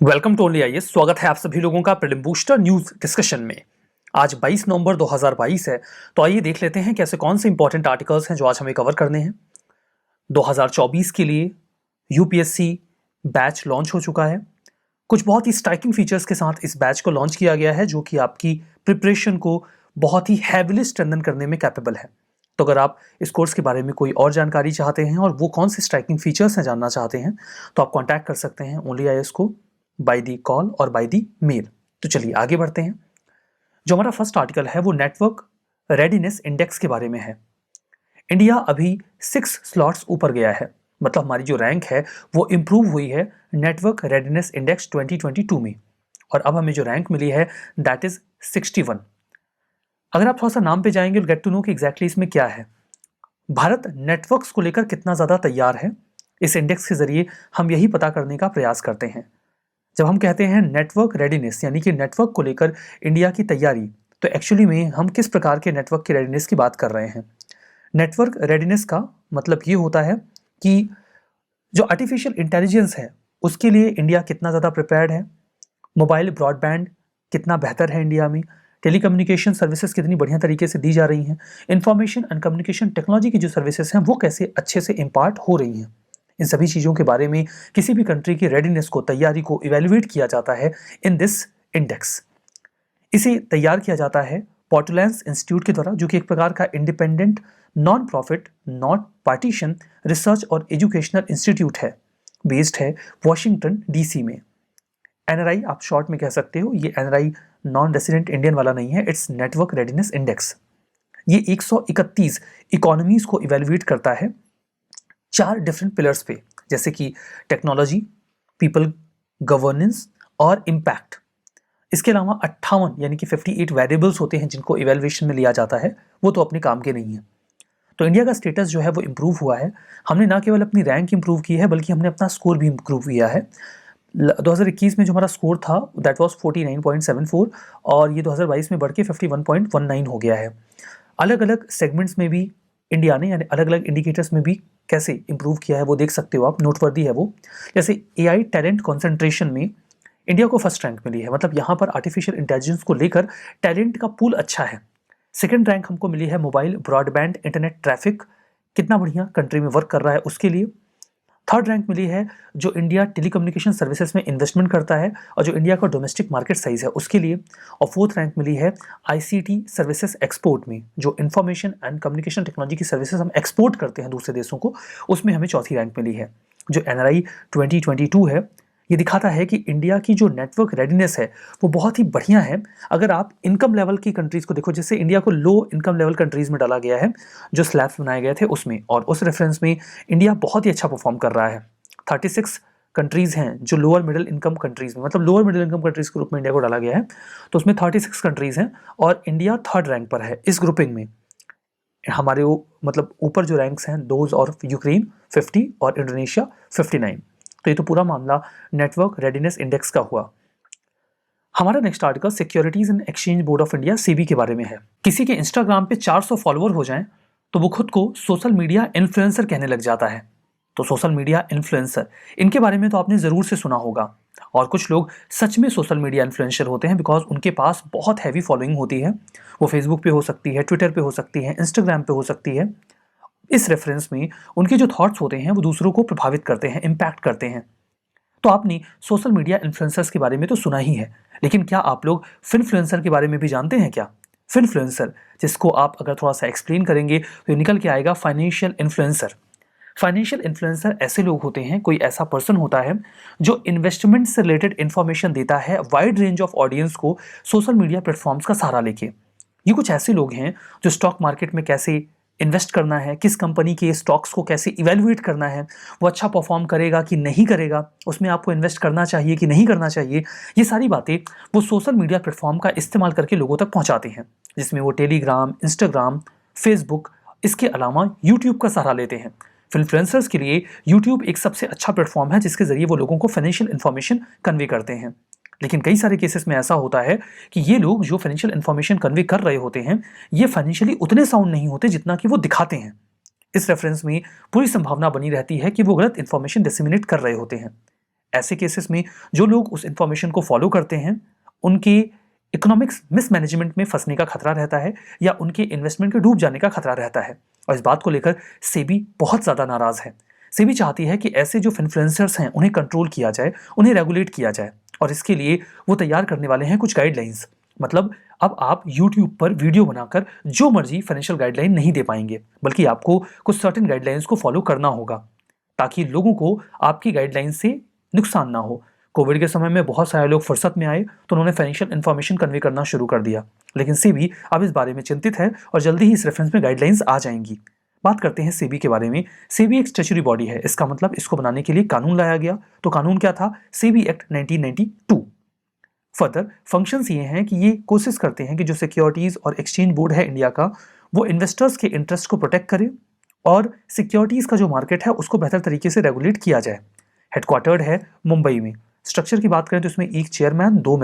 Welcome to only IAS. स्वागत है आप सभी लोगों का प्रीलिम बूस्टर न्यूज डिस्कशन में। आज 22 नवंबर 2022 है, तो आइए देख लेते हैं कैसे कौन से इंपॉर्टेंट आर्टिकल्स हैं जो आज हमें कवर करने हैं। 2024 के लिए यूपीएससी बैच लॉन्च हो चुका है। कुछ बहुत ही स्ट्राइकिंग फीचर्स के साथ इस बैच को लॉन्च किया गया है जो कि आपकी प्रिपरेशन को बहुत ही हैविली स्ट्रेंथन करने में कैपेबल है। तो अगर आप इस कोर्स के बारे में कोई और जानकारी चाहते हैं और वो कौन से स्ट्राइकिंग फीचर्स हैं जानना चाहते हैं, तो आप कॉन्टैक्ट कर सकते हैं ओनली आईएएस को बाय दी कॉल और बाय दी मेल। तो चलिए आगे बढ़ते हैं। जो हमारा फर्स्ट आर्टिकल है वो नेटवर्क रेडीनेस इंडेक्स के बारे में है। इंडिया अभी 6 स्लॉट्स ऊपर गया है, मतलब हमारी जो रैंक है वो इंप्रूव हुई है नेटवर्क रेडीनेस इंडेक्स 2022 में, और अब हमें जो रैंक मिली है दैट इज 61। अगर आप थोड़ा सा नाम पे जाएंगे गेट टू नो कि एग्जैक्टली इसमें क्या है। भारत नेटवर्क्स को लेकर कितना ज्यादा तैयार है, इस इंडेक्स के जरिए हम यही पता करने का प्रयास करते हैं। जब हम कहते हैं नेटवर्क रेडीनेस यानी कि नेटवर्क को लेकर इंडिया की तैयारी, तो एक्चुअली में हम किस प्रकार के नेटवर्क की रेडीनेस की बात कर रहे हैं। नेटवर्क रेडीनेस का मतलब ये होता है कि जो आर्टिफिशियल इंटेलिजेंस है उसके लिए इंडिया कितना ज़्यादा प्रिपेयर्ड है, मोबाइल ब्रॉडबैंड कितना बेहतर है इंडिया में, टेलीकम्युनिकेशन सर्विसेज कितनी बढ़िया तरीके से दी जा रही हैं, इंफॉर्मेशन एंड कम्युनिकेशन टेक्नोलॉजी की जो सर्विसेज हैं वो कैसे अच्छे से इम्पार्ट हो रही हैं। इन सभी चीज़ों के बारे में किसी भी कंट्री की रेडीनेस को, तैयारी को इवेल्युएट किया जाता है इन दिस इंडेक्स। इसे तैयार किया जाता है पोर्टलैंड्स इंस्टीट्यूट के द्वारा, जो कि एक प्रकार का independent non profit not partition research और एजुकेशनल इंस्टीट्यूट है, बेस्ड है वॉशिंगटन डीसी में। एनआरआई आप शॉर्ट में कह सकते हो। ये एनआरआई नॉन रेसिडेंट इंडियन वाला नहीं है, इट्स नेटवर्क रेडीनेस इंडेक्स। ये 131 इकोनॉमीज को इवेल्युएट करता है 4 डिफरेंट पिलर्स पे, जैसे कि टेक्नोलॉजी, पीपल, गवर्नेंस और इम्पैक्ट। इसके अलावा 58 यानी कि 58 वेरिएबल्स होते हैं जिनको इवेल्युएशन में लिया जाता है, वो तो अपने काम के नहीं है। तो इंडिया का स्टेटस जो है वो इम्प्रूव हुआ है। हमने ना केवल अपनी रैंक इम्प्रूव की है बल्कि हमने अपना स्कोर भी इम्प्रूव किया है। 2021 में जो हमारा स्कोर था दैट वाज 49.74 और ये 2022 में बढ़ के 51.19 हो गया है। अलग अलग सेगमेंट्स में भी इंडिया ने, यानी अलग अलग इंडिकेटर्स में भी कैसे इंप्रूव किया है वो देख सकते हो आप, नोटवर्दी है वो। जैसे एआई टैलेंट कॉन्सेंट्रेशन में इंडिया को फर्स्ट रैंक मिली है, मतलब यहाँ पर आर्टिफिशियल इंटेलिजेंस को लेकर टैलेंट का पूल अच्छा है। सेकेंड रैंक हमको मिली है मोबाइल ब्रॉडबैंड इंटरनेट ट्रैफिक कितना बढ़िया कंट्री में वर्क कर रहा है उसके लिए। थर्ड रैंक मिली है जो इंडिया टेलीकम्युनिकेशन सर्विसेज में इन्वेस्टमेंट करता है और जो इंडिया का डोमेस्टिक मार्केट साइज है उसके लिए। और फोर्थ रैंक मिली है आईसीटी सर्विसेज एक्सपोर्ट में, जो इंफॉर्मेशन एंड कम्युनिकेशन टेक्नोलॉजी की सर्विसेज हम एक्सपोर्ट करते हैं दूसरे देशों को, उसमें हमें चौथी रैंक मिली है। जो एनआरआई 2022 है ये दिखाता है कि इंडिया की जो नेटवर्क रेडीनेस है वो बहुत ही बढ़िया है। अगर आप इनकम लेवल की कंट्रीज को देखो, जैसे इंडिया को लो इनकम लेवल कंट्रीज में डाला गया है जो स्लैब्स बनाए गए थे उसमें, और उस रेफरेंस में इंडिया बहुत ही अच्छा परफॉर्म कर रहा है। 36 कंट्रीज हैं जो लोअर मिडिल इनकम कंट्रीज में, मतलब लोअर मिडिल इनकम कंट्रीज के रूप में इंडिया को डाला गया है, तो उसमें 36 कंट्रीज हैं और इंडिया थर्ड रैंक पर है इस ग्रुपिंग में। हमारे मतलब ऊपर जो रैंक्स हैं दोज और यूक्रेन 50 और इंडोनेशिया 59। तो ये तो पूरा मामला नेटवर्क रेडीनेस इंडेक्स का हुआ। हमारा next article securities and exchange board of India SEBI के बारे में है। किसी के इंस्टाग्राम पे 400 फॉलोअर हो जाएं तो वो खुद को सोशल मीडिया इन्फ्लुएंसर कहने लग जाता है। तो सोशल मीडिया इन्फ्लुएंसर, इनके बारे में तो आपने जरूर से सुना होगा, और कुछ लोग सच में सोशल मीडिया इन्फ्लुएंसर होते हैं बिकॉज उनके पास बहुत हैवी फॉलोइंग होती है। वो फेसबुक पे हो सकती है, ट्विटर पे हो सकती है, इंस्टाग्राम पे हो सकती है। इस रेफरेंस में उनके जो थॉट्स होते हैं वो दूसरों को प्रभावित करते हैं, इम्पैक्ट करते हैं। तो आपने सोशल मीडिया इन्फ्लुएंसर्स के बारे में तो सुना ही है, लेकिन क्या आप लोग फिनफ्लुएंसर के बारे में भी जानते हैं क्या? फिनफ्लुएंसर, जिसको आप अगर थोड़ा सा एक्सप्लेन करेंगे तो ये निकल के आएगा फाइनेंशियल इन्फ्लुएंसर। फाइनेंशियल इन्फ्लुएंसर ऐसे लोग होते हैं, कोई ऐसा पर्सन होता है जो इन्वेस्टमेंट से रिलेटेड इंफॉर्मेशन देता है वाइड रेंज ऑफ ऑडियंस को सोशल मीडिया प्लेटफॉर्म्स का सहारा लेके। ये कुछ ऐसे लोग हैं जो स्टॉक मार्केट में कैसे इन्वेस्ट करना है, किस कंपनी के स्टॉक्स को कैसे इवेल्युएट करना है, वो अच्छा परफॉर्म करेगा कि नहीं करेगा, उसमें आपको इन्वेस्ट करना चाहिए कि नहीं करना चाहिए, ये सारी बातें वो सोशल मीडिया प्लेटफॉर्म का इस्तेमाल करके लोगों तक पहुंचाते हैं, जिसमें वो टेलीग्राम, इंस्टाग्राम, फेसबुक, इसके अलावा यूट्यूब का सहारा लेते हैं। इन्फ्लुएंसर्स के लिए यूट्यूब एक सबसे अच्छा प्लेटफॉर्म है जिसके जरिए वो लोगों को फाइनेंशियल इन्फॉर्मेशन कन्वे करते हैं। लेकिन कई सारे केसेस में ऐसा होता है कि ये लोग जो फाइनेंशियल इन्फॉर्मेशन कन्वे कर रहे होते हैं ये फाइनेंशियली उतने साउंड नहीं होते जितना कि वो दिखाते हैं। इस रेफरेंस में पूरी संभावना बनी रहती है कि वो गलत इन्फॉर्मेशन डिसेमिनेट कर रहे होते हैं। ऐसे केसेस में जो लोग उस इंफॉर्मेशन को फॉलो करते हैं उनके इकोनॉमिक्स मिसमैनेजमेंट में फंसने का खतरा रहता है या उनके इन्वेस्टमेंट के डूब जाने का खतरा रहता है। और इस बात को लेकर सेबी बहुत ज़्यादा नाराज़ है। सेबी चाहती है कि ऐसे जो इन्फ्लुएंसर्स हैं उन्हें कंट्रोल किया जाए, उन्हें रेगुलेट किया जाए, और इसके लिए वो तैयार करने वाले हैं कुछ गाइडलाइंस। मतलब अब आप YouTube पर वीडियो बनाकर जो मर्जी फाइनेंशियल गाइडलाइन नहीं दे पाएंगे, बल्कि आपको कुछ सर्टेन गाइडलाइंस को फॉलो करना होगा ताकि लोगों को आपकी गाइडलाइन से नुकसान ना हो। कोविड के समय में बहुत सारे लोग फुर्सत में आए तो उन्होंने फाइनेंशियल इन्फॉर्मेशन कन्वे करना शुरू कर दिया, लेकिन सेबी अब इस बारे में चिंतित है और जल्दी ही इस रेफरेंस में गाइडलाइंस आ जाएंगी। बात करते हैं सेबी के बारे में। सेबी एक स्टैच्यूटरी बॉडी है, इसका मतलब इसको बनाने के लिए कानून लाया गया। तो कानून क्या था? सेबी एक्ट 1992। फर्दर फंक्शंस ये हैं कि ये कोशिश करते हैं कि जो सिक्योरिटीज और एक्सचेंज बोर्ड है इंडिया का, वो इन्वेस्टर्स के इंटरेस्ट को प्रोटेक्ट करे और सिक्योरिटीज का जो मार्केट है उसको बेहतर तरीके से रेगुलेट किया जाए। हेडक्वार्टर्ड है मुंबई में। स्ट्रक्चर की बात करें तो इसमें एक चेयरमैन, दो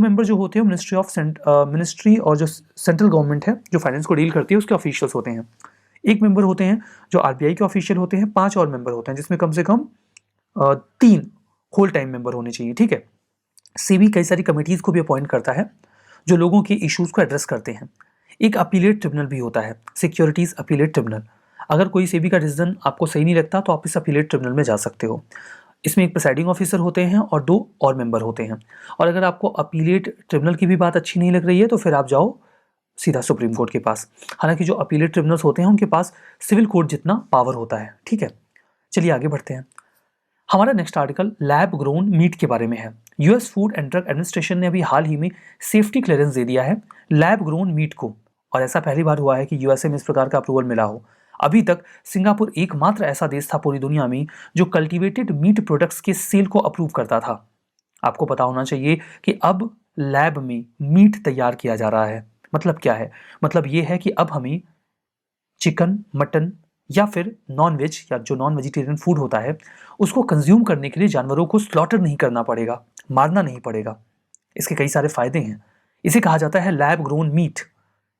मेंबर जो होते हैं मिनिस्ट्री और जो सेंट्रल गवर्नमेंट है जो फाइनेंस को डील करती है उसके ऑफिशियल्स होते हैं। एक मेंबर होते हैं जो आरबीआई के ऑफिशियल होते हैं। 5 और मेंबर होते हैं जिसमें कम से कम 3 होल टाइम मेंबर होने चाहिए। ठीक है। सेबी कई सारी कमिटीज को भी अपॉइंट करता है जो लोगों के इश्यूज को एड्रेस करते हैं। एक अपीलेट ट्रिब्यूनल भी होता है, सिक्योरिटीज अपीलेट ट्रिब्यूनल। अगर कोई सेबी का डिसीजन आपको सही नहीं लगता तो आप इस अपीलेट ट्रिब्यूनल में जा सकते हो। इसमें एक प्रिसाइडिंग ऑफिसर होते हैं और 2 और मेंबर होते हैं। और अगर आपको अपीलेट ट्रिब्यूनल की भी बात अच्छी नहीं लग रही है तो फिर आप जाओ सीधा सुप्रीम कोर्ट के पास। हालांकि जो अपीलेट ट्रिब्यूनल्स होते हैं उनके पास सिविल कोर्ट जितना पावर होता है। ठीक है, चलिए आगे बढ़ते हैं। हमारा next article lab grown meat के बारे में है। US food and drug administration ने अभी हाल ही में सेफ्टी क्लियरेंस दे दिया है लैब ग्रोन मीट को, और ऐसा पहली बार हुआ है कि यूएसए में इस प्रकार का अप्रूवल मिला हो। अभी तक सिंगापुर एकमात्र ऐसा देश था पूरी दुनिया में जो कल्टीवेटेड मीट प्रोडक्ट्स के सेल को अप्रूव करता था। आपको पता होना चाहिए कि अब लैब में मीट तैयार किया जा रहा है। मतलब क्या है? मतलब ये है कि अब हमें चिकन, मटन या फिर नॉन वेज या जो नॉन वेजिटेरियन फूड होता है उसको कंज्यूम करने के लिए जानवरों को स्लॉटर नहीं करना पड़ेगा, मारना नहीं पड़ेगा। इसके कई सारे फायदे हैं। इसे कहा जाता है लैब ग्रोन मीट।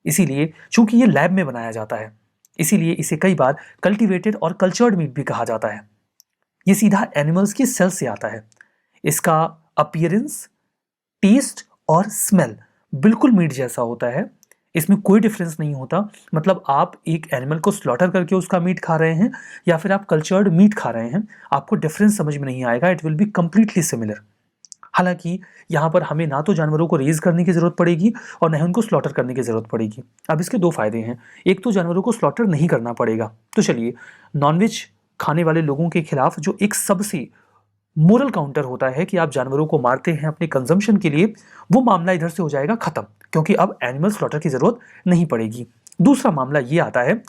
इसीलिए चूंकि ये लैब में बनाया जाता है इसीलिए इसे कई बार कल्टीवेटेड और कल्चर्ड मीट भी कहा जाता है। ये सीधा एनिमल्स की सेल से आता है। इसका अपीयरेंस, टेस्ट और स्मेल बिल्कुल मीट जैसा होता है। इसमें कोई डिफरेंस नहीं होता। मतलब आप एक एनिमल को स्लॉटर करके उसका मीट खा रहे हैं या फिर आप कल्चर्ड मीट खा रहे हैं, आपको डिफरेंस समझ में नहीं आएगा। It will be completely similar. हालांकि यहाँ पर हमें ना तो जानवरों को रेज करने की जरूरत पड़ेगी और न ही उनको स्लॉटर करने की जरूरत पड़ेगी। अब इसके 2 फायदे हैं। एक तो जानवरों को स्लॉटर नहीं करना पड़ेगा। तो चलिए, नॉनवेज खाने वाले लोगों के खिलाफ जो एक सबसे मोरल काउंटर होता है कि आप जानवरों को मारते हैं अपने कंजम्पशन के लिए, वो मामला इधर से हो जाएगा खत्म, क्योंकि अब एनिमल स्लॉटर की जरूरत नहीं पड़ेगी। दूसरा मामला ये आता है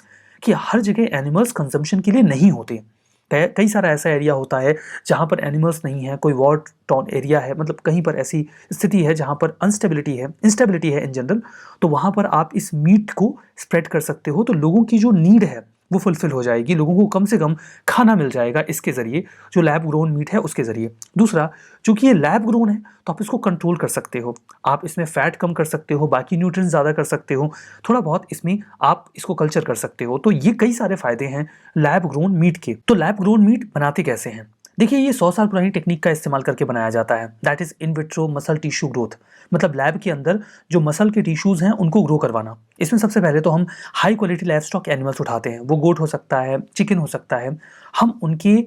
कि हर जगह एनिमल्स कंजम्पशन के लिए नहीं होते। कई सारा ऐसा एरिया होता है जहाँ पर एनिमल्स नहीं है, कोई वॉर टाउन एरिया है, मतलब कहीं पर ऐसी स्थिति है जहाँ पर इंस्टेबिलिटी है इन जनरल, तो वहाँ पर आप इस मीट को स्प्रेड कर सकते हो। तो लोगों की जो नीड है वो फुलफिल हो जाएगी, लोगों को कम से कम खाना मिल जाएगा इसके ज़रिए, जो लैब ग्रोन मीट है उसके ज़रिए। दूसरा, चूंकि ये लैब ग्रोन है तो आप इसको कंट्रोल कर सकते हो। आप इसमें फैट कम कर सकते हो, बाकी न्यूट्रिएंट्स ज़्यादा कर सकते हो, थोड़ा बहुत इसमें आप इसको कल्चर कर सकते हो। तो ये कई सारे फायदे हैं लैब ग्रोन मीट के। तो लैब ग्रोन मीट बनाते कैसे हैं? देखिए, ये 100 साल पुरानी टेक्निक का इस्तेमाल करके बनाया जाता है, that is in vitro muscle tissue growth. मतलब लैब के अंदर जो मसल के टिश्यूज हैं उनको ग्रो करवाना। इसमें सबसे पहले तो हम high quality live stock animals उठाते हैं, वो गोट हो सकता है, चिकन हो सकता है। हम उनके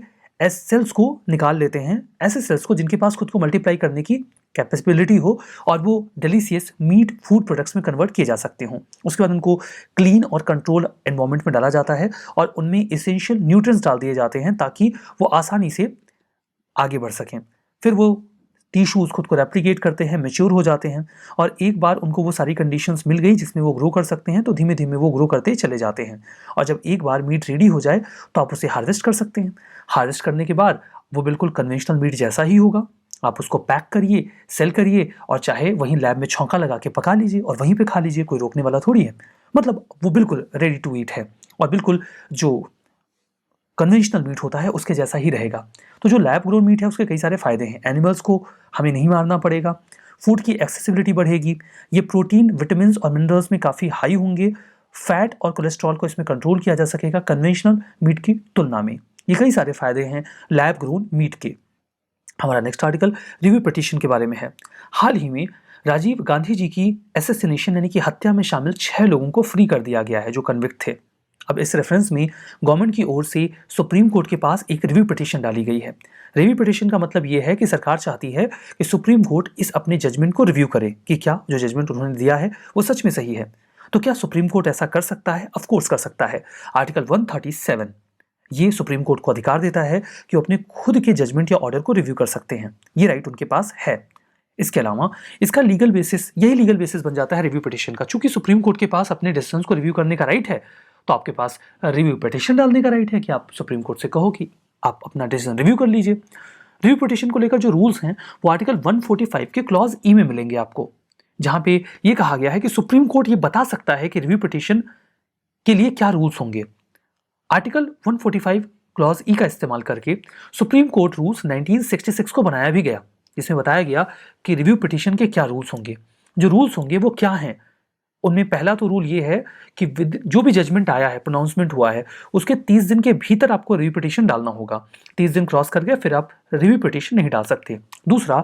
सेल्स को निकाल लेते हैं, ऐसे सेल्स को जिनके पास खुद को मल्टीप्लाई करने की कैपेसिबिलिटी हो और वो डिलीशियस मीट फूड प्रोडक्ट्स में कन्वर्ट किए जा सकते हों। उसके बाद उनको क्लीन और कंट्रोल एनवायरनमेंट में डाला जाता है और उनमें एसेंशियल न्यूट्रिएंट्स डाल दिए जाते हैं ताकि वो आसानी से आगे बढ़ सकें। फिर वो टिश्यूज़ खुद को रेप्लिकेट करते हैं, मैच्योर हो जाते हैं, और एक बार उनको वो सारी कंडीशंस मिल गई जिसमें वो ग्रो कर सकते हैं तो धीमे धीमे वो ग्रो करते चले जाते हैं। और जब एक बार मीट रेडी हो जाए तो आप उसे हार्वेस्ट कर सकते हैं। हार्वेस्ट करने के बाद वो बिल्कुल कन्वेंशनल मीट जैसा ही होगा। आप उसको पैक करिए, सेल करिए और चाहे वहीं लैब में छौंका लगा के पका लीजिए और वहीं पे खा लीजिए, कोई रोकने वाला थोड़ी है। मतलब वो बिल्कुल रेडी टू ईट है और बिल्कुल जो कन्वेंशनल मीट होता है उसके जैसा ही रहेगा। तो जो लैब ग्रोन मीट है उसके कई सारे फायदे हैं। एनिमल्स को हमें नहीं मारना पड़ेगा, फूड की एक्सेसिबिलिटी बढ़ेगी, ये प्रोटीन, विटामिन और मिनरल्स में काफ़ी हाई होंगे, फैट और कोलेस्ट्रॉल को इसमें कंट्रोल किया जा सकेगा कन्वेंशनल मीट की तुलना में। ये कई सारे फायदे हैं लैब ग्रोन मीट के। हमारा नेक्स्ट आर्टिकल रिव्यू पिटीशन के बारे में है। हाल ही में राजीव गांधी जी की असैसिनेशन यानी कि हत्या में शामिल 6 लोगों को फ्री कर दिया गया है जो कन्विक्ट थे। अब इस रेफरेंस में गवर्नमेंट की ओर से सुप्रीम कोर्ट के पास एक रिव्यू पिटीशन डाली गई है। रिव्यू पिटीशन का मतलब यह है कि सरकार चाहती है कि सुप्रीम कोर्ट इस अपने जजमेंट को रिव्यू करे कि क्या जो जजमेंट उन्होंने दिया है वो सच में सही है। तो क्या सुप्रीम कोर्ट ऐसा कर सकता है? ऑफ कोर्स कर सकता है। आर्टिकल 137 ये सुप्रीम कोर्ट को अधिकार देता है कि वो अपने खुद के जजमेंट या ऑर्डर को रिव्यू कर सकते हैं। ये राइट उनके पास है। इसके अलावा इसका लीगल बेसिस, यही लीगल बेसिस बन जाता है रिव्यू पिटीशन का। चूंकि सुप्रीम कोर्ट के पास अपने डिसीजंस को रिव्यू करने का राइट है, तो आपके पास रिव्यू पिटीशन डालने का राइट है कि आप सुप्रीम कोर्ट से कहो कि आप अपना डिसीजन रिव्यू कर लीजिए। रिव्यू पिटीशन को लेकर जो रूल्स हैं वो आर्टिकल 145 के क्लॉज ई में मिलेंगे आपको, जहां पे ये कहा गया है कि सुप्रीम कोर्ट ये बता सकता है कि रिव्यू पिटीशन के लिए क्या रूल्स होंगे। आर्टिकल 145 क्लॉज ई का इस्तेमाल करके सुप्रीम कोर्ट रूल्स 1966 को बनाया भी गया, जिसमें बताया गया कि रिव्यू पिटीशन के क्या रूल्स होंगे। जो रूल्स होंगे वो क्या हैं? उनमें पहला तो रूल ये है कि जो भी जजमेंट आया है, प्रोनाउंसमेंट हुआ है, उसके 30 दिन के भीतर आपको रिव्यू पिटीशन डालना होगा। 30 दिन क्रॉस करके फिर आप रिव्यू पिटीशन नहीं डाल सकते। दूसरा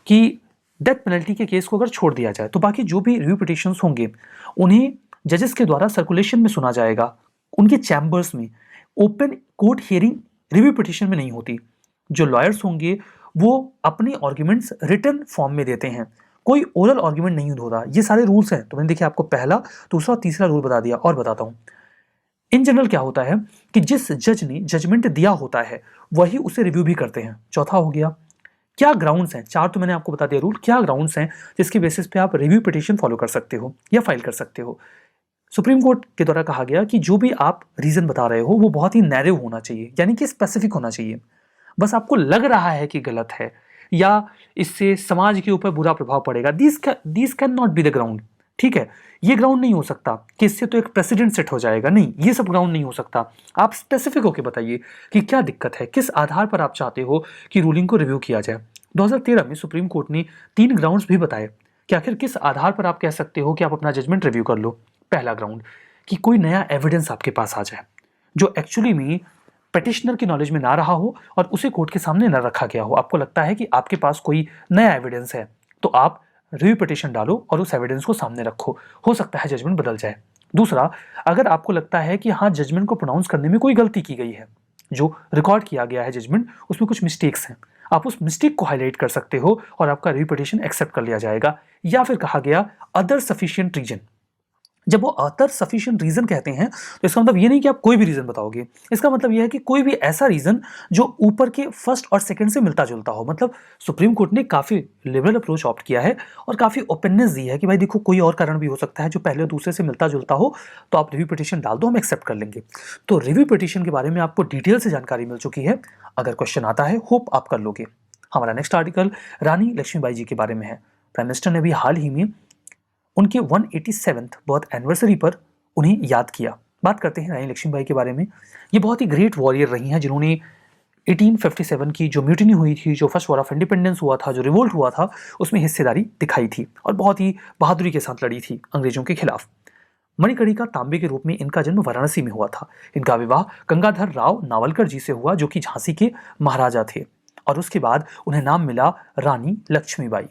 कि डेथ पेनल्टी के केस को अगर छोड़ दिया जाए तो बाकी जो भी रिव्यू पिटीशंस होंगे उन्हें जजेस के द्वारा सर्कुलेशन में सुना जाएगा, उनके चैम्बर्स में। Open court hearing review petition में नहीं होती। जो लॉयर्स होंगे वो अपने आर्ग्यूमेंट्स रिटन फॉर्म में देते हैं, कोई ओरल आर्ग्यूमेंट नहीं होता। ये सारे रूल्स हैं। तो मैंने देखिए आपको पहला, दूसरा, तीसरा रूल बता दिया और बताता हूं। इन जनरल क्या होता है कि जिस जज ने जजमेंट दिया होता है वही उसे रिव्यू भी करते हैं। चौथा हो गया क्या ग्राउंड्स हैं। 4 तो मैंने आपको बता दिया रूल। क्या ग्राउंड्स हैं जिसके बेसिस पे आप रिव्यू पिटीशन फॉलो कर सकते हो या फाइल कर सकते हो। सुप्रीम कोर्ट के द्वारा कहा गया कि जो भी आप रीजन बता रहे हो वो बहुत ही नैरो होना चाहिए, यानी कि स्पेसिफिक होना चाहिए। बस आपको लग रहा है कि गलत है या इससे समाज के ऊपर बुरा प्रभाव पड़ेगा, this can not be the ground. ठीक है, ये ग्राउंड नहीं हो सकता कि इससे तो एक प्रेसिडेंट सेट हो जाएगा। नहीं, ये सब ग्राउंड नहीं हो सकता। आप स्पेसिफिक होकर बताइए कि क्या दिक्कत है, किस आधार पर आप चाहते हो कि रूलिंग को रिव्यू किया जाए। 2013 में सुप्रीम कोर्ट ने 3 ग्राउंड्स भी बताए कि आखिर किस आधार पर आप कह सकते हो कि आप अपना जजमेंट रिव्यू कर लो। पहला ग्राउंड कि कोई नया एविडेंस आपके पास आ जाए जो एक्चुअली में पिटिशनर की नॉलेज में ना रहा हो और उसे कोर्ट के सामने न रखा गया हो। आपको लगता है कि आपके पास कोई नया एविडेंस है तो आप रिव्यू पिटीशन डालो और उस एविडेंस को सामने रखो। हो सकता है जजमेंट बदल जाए। दूसरा, अगर आपको लगता है कि हाँ जजमेंट को प्रोनाउंस करने में कोई गलती की गई है, जो रिकॉर्ड किया गया है जजमेंट उसमें कुछ मिस्टेक्स हैं, आप उस मिस्टेक को हाईलाइट कर सकते हो और आपका रिव्यू पिटीशन एक्सेप्ट कर लिया जाएगा। या फिर कहा गया अदर सफिशिएंट रीजन। जब वो अदर सफिशिएंट रीजन कहते हैं तो इसका मतलब ये नहीं कि आप कोई भी रीजन बताओगे। इसका मतलब यह है कि कोई भी ऐसा रीजन जो ऊपर के फर्स्ट और सेकंड से मिलता जुलता हो। मतलब सुप्रीम कोर्ट ने काफी लिबरल अप्रोच ऑप्ट किया है और काफी ओपननेस दी है कि भाई देखो कोई और कारण भी हो सकता है जो पहले और दूसरे से मिलता जुलता हो, तो आप रिव्यू पिटीशन डाल दो, हम एक्सेप्ट कर लेंगे। तो रिव्यू पिटीशन के बारे में आपको डिटेल से जानकारी मिल चुकी है। अगर क्वेश्चन आता है होप आप कर लोगे। हमारा नेक्स्ट आर्टिकल रानी लक्ष्मीबाई जी के बारे में है। प्राइम मिनिस्टर ने भी हाल ही में उनके 187th बर्थ एनिवर्सरी पर उन्हें याद किया। बात करते हैं रानी लक्ष्मीबाई के बारे में। ये बहुत ही ग्रेट वॉरियर रही हैं जिन्होंने 1857 की जो म्यूटिनी हुई थी, जो फर्स्ट वॉर ऑफ इंडिपेंडेंस हुआ था, जो रिवोल्ट हुआ था, उसमें हिस्सेदारी दिखाई थी और बहुत ही बहादुरी के साथ लड़ी थी अंग्रेजों के खिलाफ। मणिकर्णिका तांबे के रूप में इनका जन्म वाराणसी में हुआ था। इनका विवाह गंगाधर राव नावलकर जी से हुआ जो कि झांसी के महाराजा थे और उसके बाद उन्हें नाम मिला रानी लक्ष्मीबाई।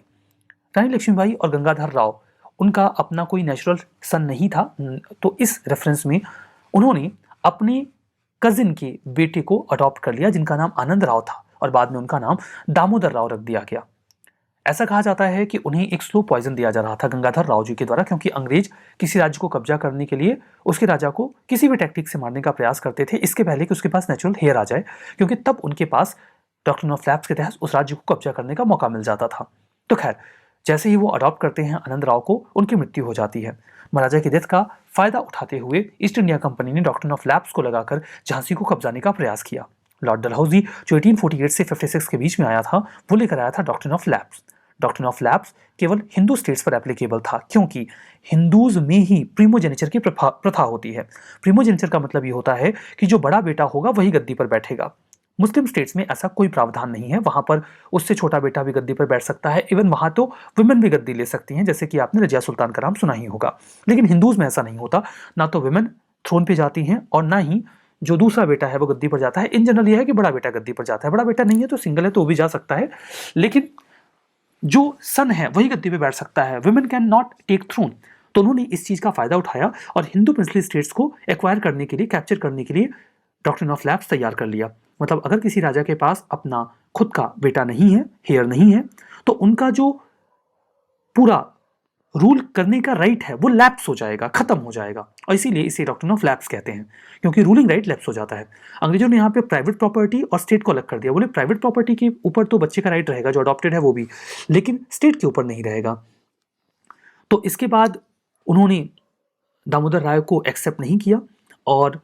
रानी लक्ष्मीबाई और गंगाधर राव उनका अपना कोई नेचुरल सन नहीं था, तो इस रेफरेंस में उन्होंने अपने कजिन के बेटे को अडॉप्ट कर लिया जिनका नाम आनंद राव था और बाद में उनका नाम दामोदर राव रख दिया गया। ऐसा कहा जाता है कि उन्हें एक स्लो पॉइजन दिया जा रहा था गंगाधर राव जी के द्वारा, क्योंकि अंग्रेज किसी राज्य को कब्जा करने के लिए उसके राजा को किसी भी टेक्निक से मारने का प्रयास करते थे, इसके पहले कि उसके पास नेचुरल हेयर आ जाए, क्योंकि तब उनके पास डॉक्ट्रिन ऑफ लैप्स के तहत उस राज्य को कब्जा करने का मौका मिल जाता था। तो खैर, जैसे ही वो अडॉप्ट करते हैं आनंद राव को, उनकी मृत्यु हो जाती है। महाराजा की डेथ का फायदा उठाते हुए ईस्ट इंडिया कंपनी ने डॉक्ट्रिन ऑफ लैप्स को लगाकर झांसी को कब्जाने का प्रयास किया। लॉर्ड डलहौजी जो 1848 से 56 के बीच में आया था, वो लेकर आया था doctrine of lapse. Doctrine of lapse केवल हिंदू स्टेट्स पर एप्लीकेबल था, क्योंकि हिंदूज में ही प्रीमोजेनिचर की प्रथा होती है। प्रीमोजेनिचर का मतलब ये होता है कि जो बड़ा बेटा होगा वही गद्दी पर बैठेगा। मुस्लिम स्टेट्स में ऐसा कोई प्रावधान नहीं है, वहां पर उससे छोटा बेटा भी गद्दी पर बैठ सकता है। इवन वहां तो वुमेन भी गद्दी ले सकती हैं, जैसे कि आपने रजिया सुल्तान का नाम सुना ही होगा। लेकिन हिंदूज में ऐसा नहीं होता, ना तो वुमेन थ्रोन पे जाती हैं और ना ही जो दूसरा बेटा है वो गद्दी पर जाता है। इन जनरल यह है कि बड़ा बेटा गद्दी पर जाता है, बड़ा बेटा नहीं है तो सिंगल है तो वो भी जा सकता है, लेकिन जो सन है वही गद्दी पे बैठ सकता है। Women can not take throne. तो उन्होंने इस चीज का फायदा उठाया और हिंदू प्रिंसली स्टेट्स को एक्वायर करने के लिए, कैप्चर करने के लिए डॉक्ट्रिन ऑफ लैप्स तैयार कर लिया। मतलब अगर किसी राजा के पास अपना खुद का बेटा नहीं है, हेयर नहीं है, तो उनका जो पूरा रूल करने का राइट है वो लैप्स हो जाएगा, खत्म हो जाएगा, और इसीलिए इसे डॉक्ट्रिन ऑफ लैप्स कहते हैं, क्योंकि रूलिंग राइट लैप्स हो जाता है। अंग्रेजों ने यहाँ पे प्राइवेट प्रॉपर्टी और स्टेट को अलग कर दिया। बोले प्राइवेट प्रॉपर्टी के ऊपर तो बच्चे का राइट रहेगा जो अडॉप्टेड है वो भी, लेकिन स्टेट के ऊपर नहीं रहेगा। तो इसके बाद उन्होंने दामोदर राय को एक्सेप्ट नहीं किया और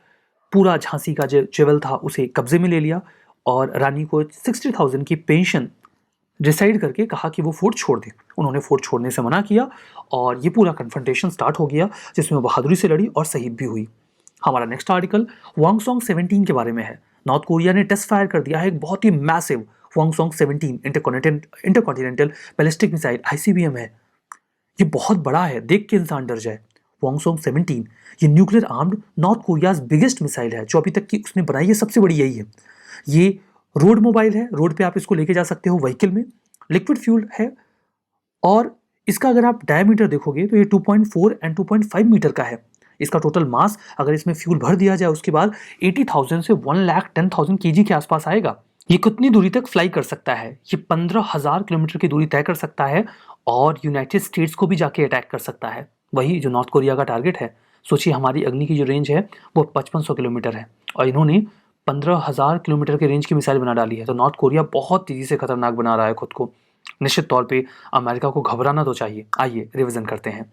पूरा झांसी का जो ज्वेल था उसे कब्जे में ले लिया और रानी को 60,000 की पेंशन डिसाइड करके कहा कि वो फोर्ट छोड़ दे। उन्होंने फोर्ट छोड़ने से मना किया और ये पूरा कन्फ्रंटेशन स्टार्ट हो गया, जिसमें बहादुरी से लड़ी और शहीद भी हुई। हमारा नेक्स्ट आर्टिकल वांगसोंग 17 के बारे में है। नॉर्थ कोरिया ने टेस्ट फायर कर दिया है एक बहुत ही massive Hwasong 17 intercontinental ballistic missile, ICBM है। ये बहुत बड़ा है, देख के इंसान डर जाए। वांगसोंग 17 ये nuclear armed north Korea's biggest missile है जो अभी तक की उसने बनाई है, सबसे बड़ी यही है। ये रोड मोबाइल है, रोड पे आप इसको लेके जा सकते हो व्हीकल में, लिक्विड फ्यूल है और इसका अगर आप डायमीटर देखोगे तो ये 2.4 एंड 2.5 मीटर का है। इसका टोटल मास अगर इसमें फ्यूल भर दिया जाए उसके बाद 80,000 से 1,10,000 kg के आसपास आएगा। ये कितनी दूरी तक फ्लाई कर सकता है? ये 15,000 किलोमीटर की दूरी तय कर सकता है और यूनाइटेड स्टेट्स को भी जाके अटैक कर सकता है, वही जो नॉर्थ कोरिया का टारगेट है। सोचिए हमारी अग्नि की जो रेंज है वो 5500 किलोमीटर है और इन्होंने 15,000 किलोमीटर के रेंज की मिसाइल बना डाली है। तो नॉर्थ कोरिया बहुत तेजी से खतरनाक बना रहा है खुद को। निश्चित तौर पे अमेरिका को घबराना तो चाहिए। आइए रिवीजन करते हैं।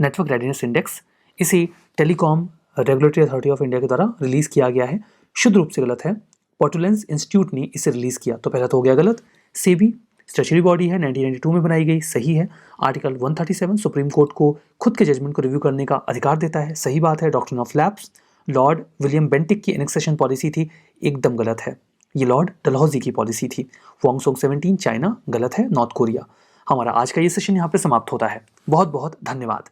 नेटवर्क रेडीनेस इंडेक्स, इसे telecom regulatory authority of India के द्वारा रिलीज किया गया है, शुद्ध रूप से गलत है। पोर्टुलेंस इंस्टीट्यूट ने इसे रिलीज किया, तो पहला तो हो गया गलत। सेबी स्टैच्यूटरी बॉडी है, 1992 में बनाई गई, सही है। आर्टिकल 137 सुप्रीम कोर्ट को खुद के जजमेंट को रिव्यू करने का अधिकार देता है, सही बात है। Doctrine of lapse Lord William Bentinck की एनेक्सेशन पॉलिसी थी, एकदम गलत है, ये लॉर्ड डलहौजी की पॉलिसी थी। वांगसोंग 17 चाइना, गलत है, नॉर्थ कोरिया। हमारा आज का ये सेशन यहाँ पे समाप्त होता है। बहुत बहुत धन्यवाद।